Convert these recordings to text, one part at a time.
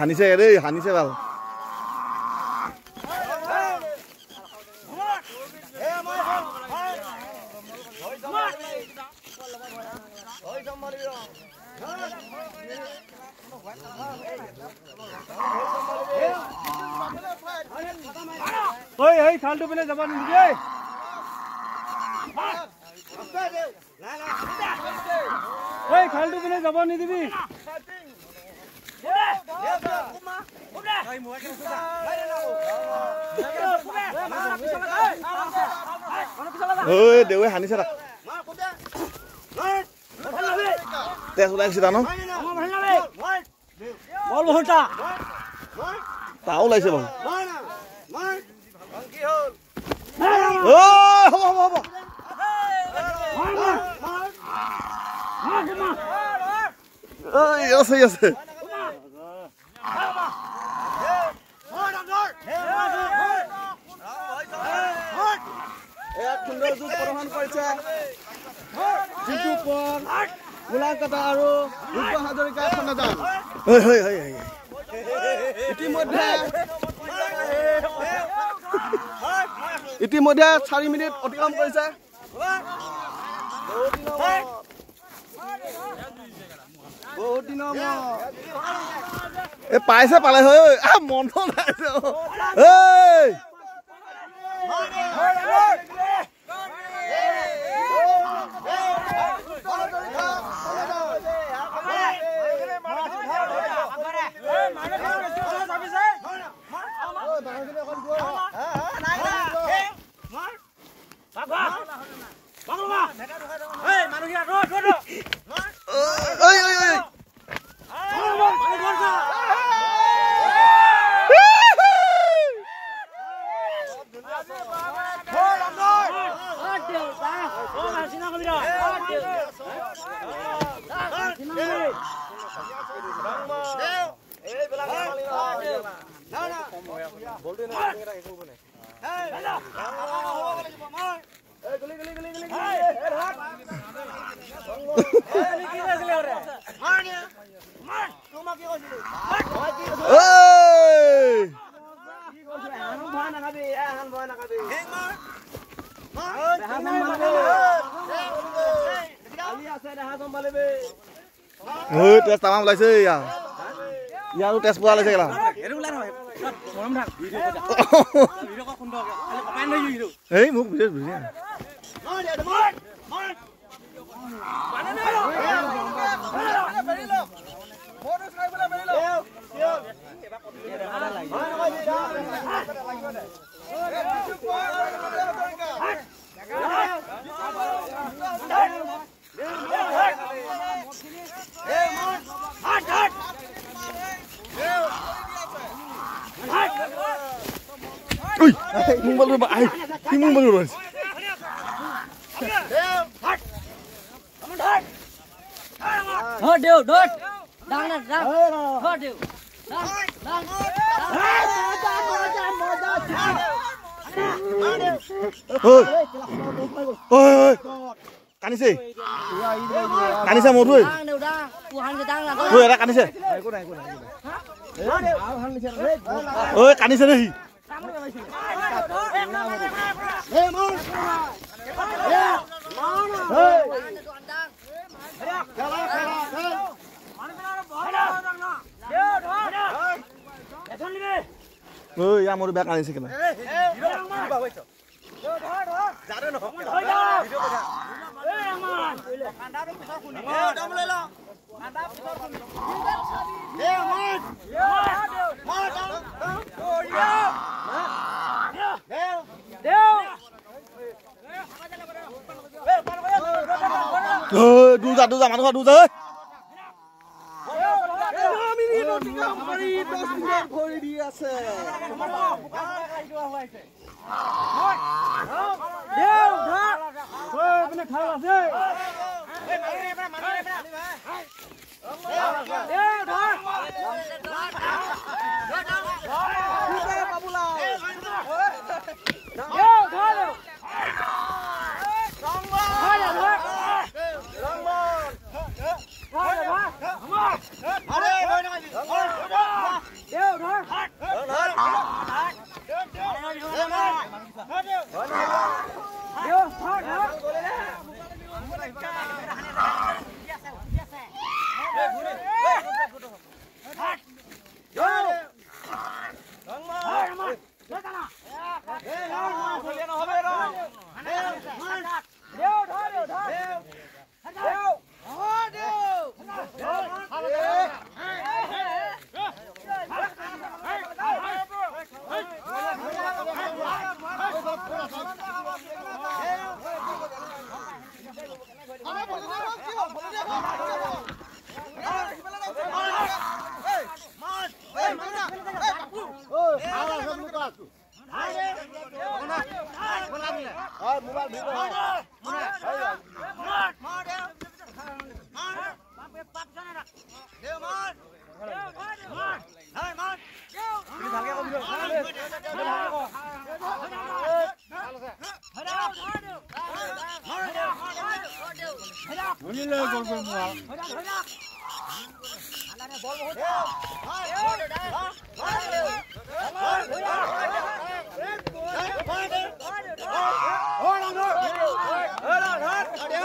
হানিছে দেই হানিছে ভাল ঐ এই খালটো পিনে যাব নিদিবি এই খালটো পিনে যাব নিদিবি ঐ দেউৱে হানিছে তাক তেজ ওলাইছে তা ন বল বহুতা তাও ওলাইছে বাৰু হ'ব আছে আছে প্ৰদৰ্শন কৰিছে জিতু পল গোলাকাটা আৰু ৰূপা হাজৰিকা খনজান ইতিমধ্যে 4 মিনিট অতিক্ৰম কৰিছে বহুত দিনৰ এ পাইছে পালে হয় মন নাই তেজ তামাম ওলাইছে ইয়াৰো তেজ পোৱা ওলাইছে কেলা এই মোক বুজি ui mung balu ba ai ki mung balu rồi Hốt đều đốt đang là đang hốt đều đang ôi ôi cani se một thôi đang đều đang của hắn người đang là ôi đã cani se ôi cani se đi ơi ya một bag cani se kena đu ra মানুষ đu ra ভৰি দি আছে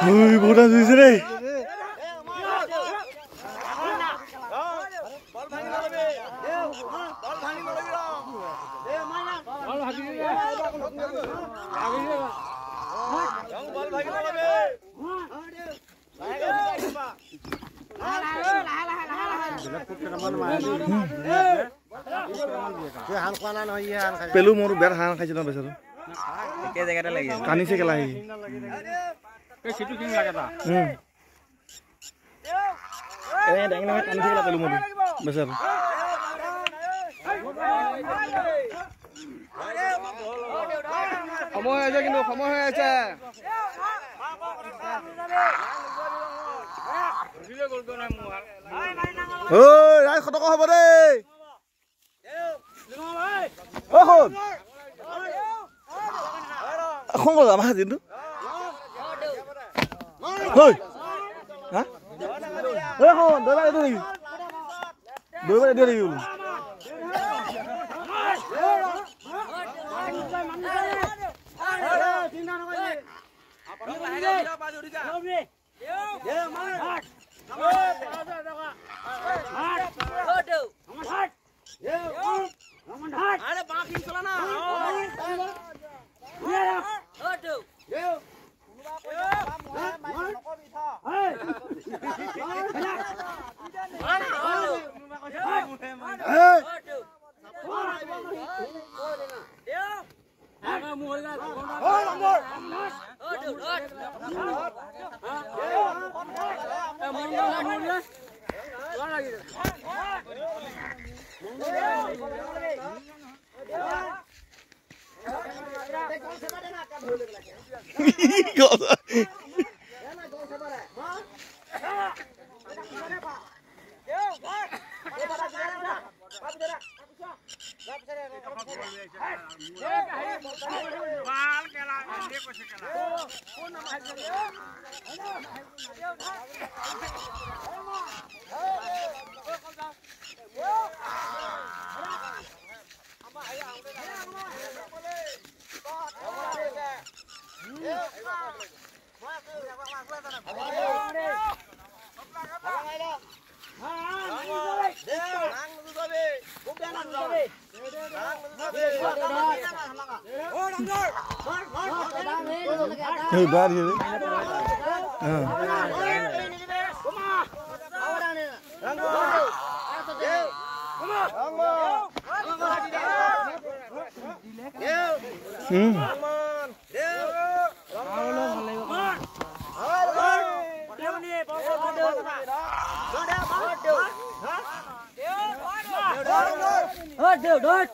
ui bố đang gì thế đây pelu moru biar hang khai chana besar के जगह रे लगी कानी से केला hi के CITU king लगे ता ए dang na कानी से केला pelu moru besar সময় আছে কিন্তু সময় হৈ আছে ঐ ৰাই খতক হ'ব দেই ঐ শুন không có làm gì nữa thôi hả đấy không đối lại đưa đi luôn Udah di. Đốt